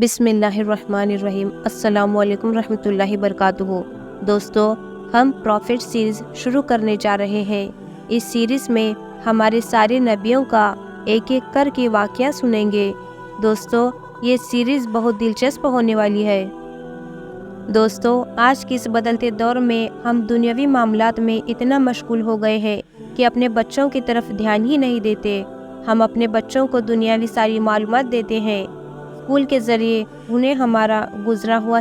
بسم اللہ الرحمن الرحیم۔ السلام علیکم رحمۃ اللہ وبرکاتہ۔ دوستو، ہم پروفٹ سیریز شروع کرنے جا رہے ہیں۔ اس سیریز میں ہمارے سارے نبیوں کا ایک ایک کر کے واقعہ سنیں گے۔ دوستو، یہ سیریز بہت دلچسپ ہونے والی ہے۔ دوستو، آج کے اس بدلتے دور میں ہم دنیاوی معاملات میں اتنا مشغول ہو گئے ہیں کہ اپنے بچوں کی طرف دھیان ہی نہیں دیتے۔ ہم اپنے بچوں کو دنیاوی ساری معلومات دیتے ہیں۔ اسکول کے ذریعے انہیں ہمارا گزرا ہوا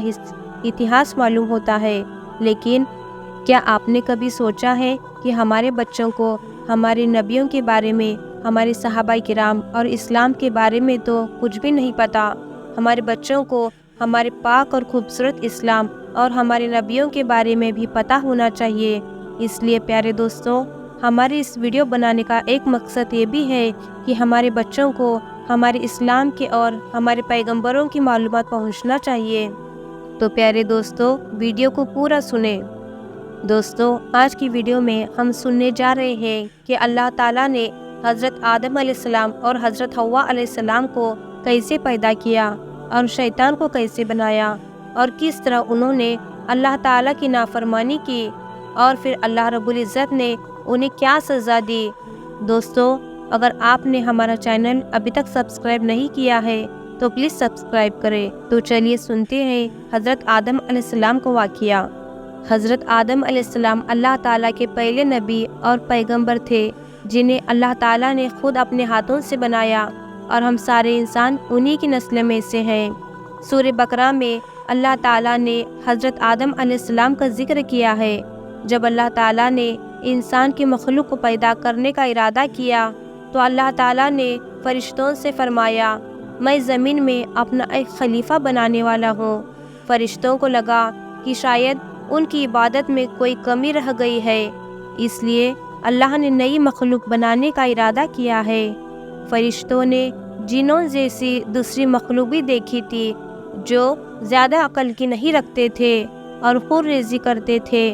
اتہاس معلوم ہوتا ہے، لیکن کیا آپ نے کبھی سوچا ہے کہ ہمارے بچوں کو ہمارے نبیوں کے بارے میں، ہمارے صحابہ کرام اور اسلام کے بارے میں تو کچھ بھی نہیں پتہ۔ ہمارے بچوں کو ہمارے پاک اور خوبصورت اسلام اور ہمارے نبیوں کے بارے میں بھی پتہ ہونا چاہیے۔ اس لیے پیارے دوستوں، ہمارے اس ویڈیو بنانے کا ایک مقصد یہ بھی ہے کہ ہمارے بچوں کو ہمارے اسلام کے اور ہمارے پیغمبروں کی معلومات پہنچنا چاہیے۔ تو پیارے دوستو، ویڈیو کو پورا سنیں۔ دوستو، آج کی ویڈیو میں ہم سننے جا رہے ہیں کہ اللہ تعالیٰ نے حضرت آدم علیہ السلام اور حضرت حوا علیہ السلام کو کیسے پیدا کیا اور شیطان کو کیسے بنایا، اور کس طرح انہوں نے اللہ تعالیٰ کی نافرمانی کی اور پھر اللہ رب العزت نے انہیں کیا سزا دی۔ دوستو، اگر آپ نے ہمارا چینل ابھی تک سبسکرائب نہیں کیا ہے تو پلیز سبسکرائب کریں۔ تو چلیے سنتے ہیں حضرت آدم علیہ السلام کو واقعہ۔ حضرت آدم علیہ السلام اللہ تعالیٰ کے پہلے نبی اور پیغمبر تھے، جنہیں اللہ تعالیٰ نے خود اپنے ہاتھوں سے بنایا، اور ہم سارے انسان انہی کی نسل میں سے ہیں۔ سورہ بقرہ میں اللہ تعالیٰ نے حضرت آدم علیہ السلام کا ذکر کیا ہے۔ جب اللہ تعالیٰ نے انسان کی مخلوق کو پیدا کرنے کا ارادہ کیا تو اللہ تعالیٰ نے فرشتوں سے فرمایا، میں زمین میں اپنا ایک خلیفہ بنانے والا ہوں۔ فرشتوں کو لگا کہ شاید ان کی عبادت میں کوئی کمی رہ گئی ہے، اس لیے اللہ نے نئی مخلوق بنانے کا ارادہ کیا ہے۔ فرشتوں نے جنوں جیسی دوسری مخلوق بھی دیکھی تھی جو زیادہ عقل کی نہیں رکھتے تھے اور خود ریزی کرتے تھے۔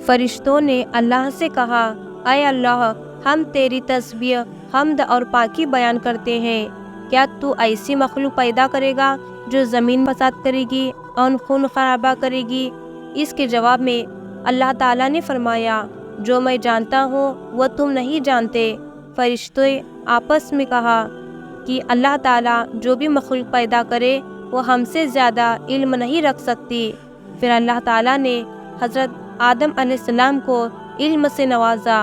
فرشتوں نے اللہ سے کہا، اے اللہ، ہم تیری تسبیح، حمد اور پاکی بیان کرتے ہیں۔ کیا تو ایسی مخلوق پیدا کرے گا جو زمین فساد کرے گی اور خون خرابہ کرے گی؟ اس کے جواب میں اللہ تعالیٰ نے فرمایا، جو میں جانتا ہوں وہ تم نہیں جانتے۔ فرشتوں آپس میں کہا کہ اللہ تعالیٰ جو بھی مخلوق پیدا کرے وہ ہم سے زیادہ علم نہیں رکھ سکتی۔ پھر اللہ تعالیٰ نے حضرت آدم علیہ السلام کو علم سے نوازا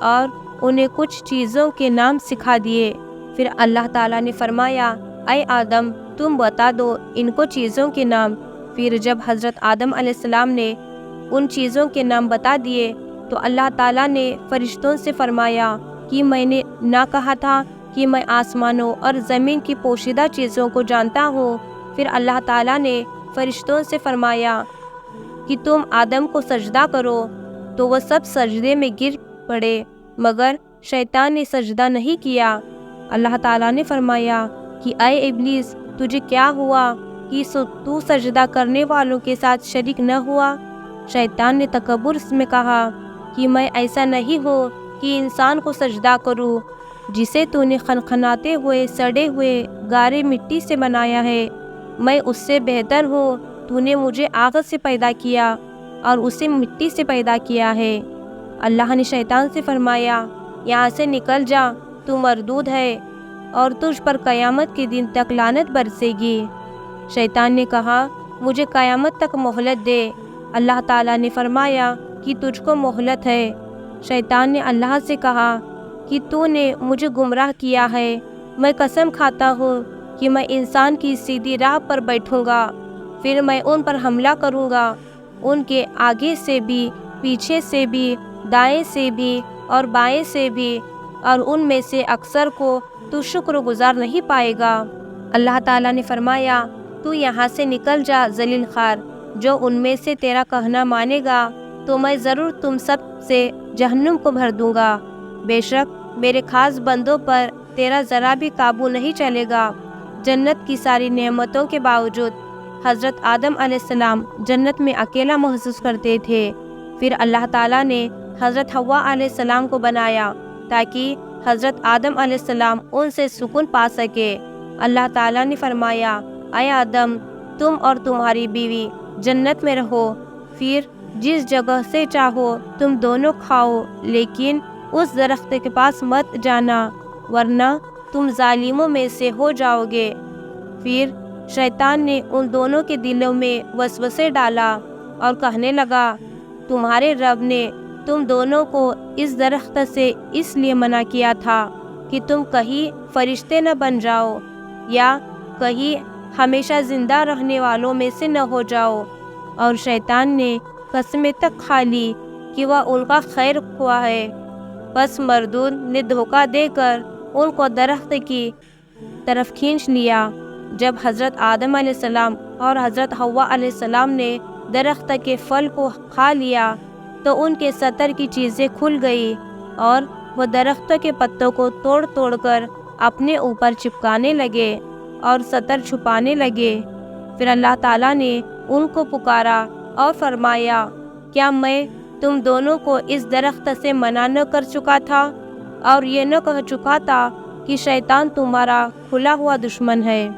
اور انہیں کچھ چیزوں کے نام سکھا دیے۔ پھر اللہ تعالیٰ نے فرمایا، اے آدم، تم بتا دو ان کو چیزوں کے نام۔ پھر جب حضرت آدم علیہ السلام نے ان چیزوں کے نام بتا دیے تو اللہ تعالیٰ نے فرشتوں سے فرمایا کہ میں نے نہ کہا تھا کہ میں آسمانوں اور زمین کی پوشیدہ چیزوں کو جانتا ہوں۔ پھر اللہ تعالیٰ نے فرشتوں سے فرمایا کہ تم آدم کو سجدہ کرو، تو وہ سب سجدے میں گر پڑے، مگر شیطان نے سجدہ نہیں کیا۔ اللہ تعالیٰ نے فرمایا کہ اے ابلیس، تجھے کیا ہوا کہ تو سجدہ کرنے والوں کے ساتھ شریک نہ ہوا؟ شیطان نے تکبر میں کہا کہ میں ایسا نہیں ہوں کہ انسان کو سجدہ کروں، جسے تو نے خنخناتے ہوئے سڑے ہوئے گارے مٹی سے بنایا ہے۔ میں اس سے بہتر ہوں، تو نے مجھے آگ سے پیدا کیا اور اسے مٹی سے پیدا کیا ہے۔ اللہ نے شیطان سے فرمایا، یہاں سے نکل جا، تو مردود ہے اور تجھ پر قیامت کے دن تک لعنت برسے گی۔ شیطان نے کہا، مجھے قیامت تک مہلت دے۔ اللہ تعالیٰ نے فرمایا کہ تجھ کو مہلت ہے۔ شیطان نے اللہ سے کہا کہ تو نے مجھے گمراہ کیا ہے، میں قسم کھاتا ہوں کہ میں انسان کی سیدھی راہ پر بیٹھوں گا، پھر میں ان پر حملہ کروں گا، ان کے آگے سے بھی، پیچھے سے بھی، دائیں سے بھی اور بائیں سے بھی، اور ان میں سے اکثر کو تو شکر گزار نہیں پائے گا۔ اللہ تعالیٰ نے فرمایا، تو یہاں سے نکل جا ذلیل خوار، جو ان میں سے تیرا کہنا مانے گا تو میں ضرور تم سب سے جہنم کو بھر دوں گا۔ بے شک میرے خاص بندوں پر تیرا ذرا بھی قابو نہیں چلے گا۔ جنت کی ساری نعمتوں کے باوجود حضرت آدم علیہ السلام جنت میں اکیلا محسوس کرتے تھے۔ پھر اللہ تعالیٰ نے حضرت حوا علیہ السلام کو بنایا تاکہ حضرت آدم علیہ السلام ان سے سکون پا سکے۔ اللہ تعالیٰ نے فرمایا، اے آدم، تم اور تمہاری بیوی جنت میں رہو، پھر جس جگہ سے چاہو تم دونوں کھاؤ، لیکن اس درخت کے پاس مت جانا ورنہ تم ظالموں میں سے ہو جاؤ گے۔ پھر شیطان نے ان دونوں کے دلوں میں وسوسے ڈالا اور کہنے لگا، تمہارے رب نے تم دونوں کو اس درخت سے اس لیے منع کیا تھا کہ تم کہیں فرشتے نہ بن جاؤ یا کہیں ہمیشہ زندہ رہنے والوں میں سے نہ ہو جاؤ۔ اور شیطان نے قسمیں تک کھا لی کہ وہ ان کا خیر خواہ ہے، پس مردود نے دھوکہ دے کر ان کو درخت کی طرف کھینچ لیا۔ جب حضرت آدم علیہ السلام اور حضرت حوا علیہ السلام نے درخت کے پھل کو کھا لیا تو ان کے سطر کی چیزیں کھل گئی اور وہ درخت کے پتوں کو توڑ توڑ کر اپنے اوپر چپکانے لگے اور سطر چھپانے لگے۔ پھر اللہ تعالیٰ نے ان کو پکارا اور فرمایا، کیا میں تم دونوں کو اس درخت سے منع نہ کر چکا تھا اور یہ نہ کہہ چکا تھا کہ شیطان تمہارا کھلا ہوا دشمن ہے؟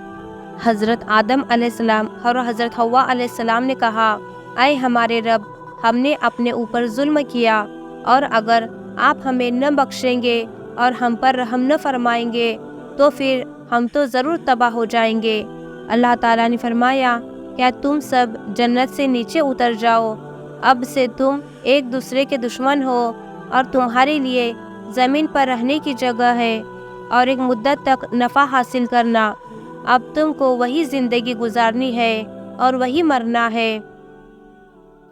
حضرت آدم علیہ السلام اور حضرت حوا علیہ السلام نے کہا، اے ہمارے رب، ہم نے اپنے اوپر ظلم کیا، اور اگر آپ ہمیں نہ بخشیں گے اور ہم پر رحم نہ فرمائیں گے تو پھر ہم تو ضرور تباہ ہو جائیں گے۔ اللہ تعالیٰ نے فرمایا، کیا تم سب جنت سے نیچے اتر جاؤ، اب سے تم ایک دوسرے کے دشمن ہو اور تمہارے لیے زمین پر رہنے کی جگہ ہے اور ایک مدت تک نفع حاصل کرنا۔ اب تم کو وہی زندگی گزارنی ہے اور وہی مرنا ہے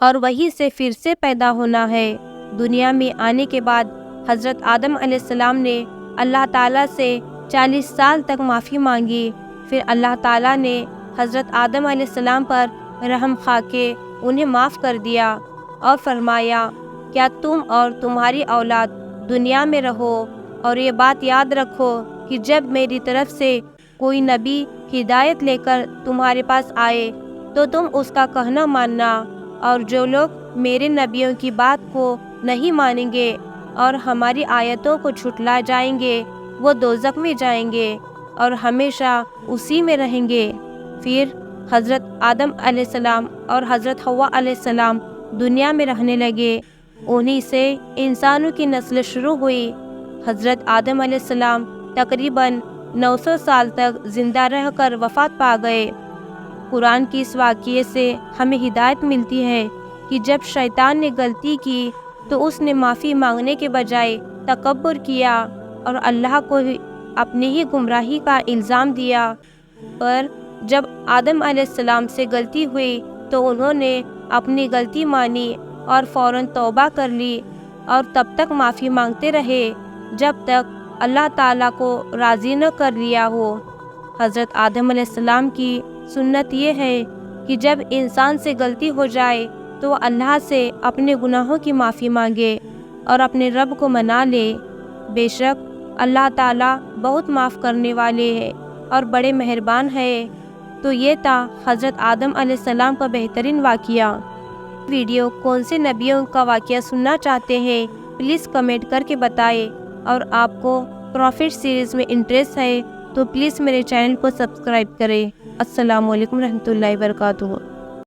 اور وہی سے پھر سے پیدا ہونا ہے۔ دنیا میں آنے کے بعد حضرت آدم علیہ السلام نے اللہ تعالیٰ سے 40 سال تک معافی مانگی۔ پھر اللہ تعالیٰ نے حضرت آدم علیہ السلام پر رحم کھا کے انہیں معاف کر دیا اور فرمایا، کیا تم اور تمہاری اولاد دنیا میں رہو اور یہ بات یاد رکھو کہ جب میری طرف سے کوئی نبی ہدایت لے کر تمہارے پاس آئے تو تم اس کا کہنا ماننا، اور جو لوگ میرے نبیوں کی بات کو نہیں مانیں گے اور ہماری آیتوں کو جھٹلا جائیں گے وہ دوزخ میں جائیں گے اور ہمیشہ اسی میں رہیں گے۔ پھر حضرت آدم علیہ السلام اور حضرت حوا علیہ السلام دنیا میں رہنے لگے، انہی سے انسانوں کی نسل شروع ہوئی۔ حضرت آدم علیہ السلام تقریباً 900 سال تک زندہ رہ کر وفات پا گئے۔ قرآن کی اس واقعے سے ہمیں ہدایت ملتی ہے کہ جب شیطان نے غلطی کی تو اس نے معافی مانگنے کے بجائے تکبر کیا اور اللہ کو اپنی ہی گمراہی کا الزام دیا، پر جب آدم علیہ السلام سے غلطی ہوئی تو انہوں نے اپنی غلطی مانی اور فوراً توبہ کر لی اور تب تک معافی مانگتے رہے جب تک اللہ تعالیٰ کو راضی نہ کر لیا ہو۔ حضرت آدم علیہ السلام کی سنت یہ ہے کہ جب انسان سے غلطی ہو جائے تو وہ اللہ سے اپنے گناہوں کی معافی مانگے اور اپنے رب کو منا لے۔ بے شک اللہ تعالیٰ بہت معاف کرنے والے ہے اور بڑے مہربان ہے۔ تو یہ تھا حضرت آدم علیہ السلام کا بہترین واقعہ۔ ویڈیو کون سے نبیوں کا واقعہ سننا چاہتے ہیں پلیز کمنٹ کر کے بتائیں، اور آپ کو پروفٹ سیریز میں انٹرسٹ ہے تو پلیز میرے چینل کو سبسکرائب کریں۔ السلام علیکم رحمۃ اللہ وبرکاتہ۔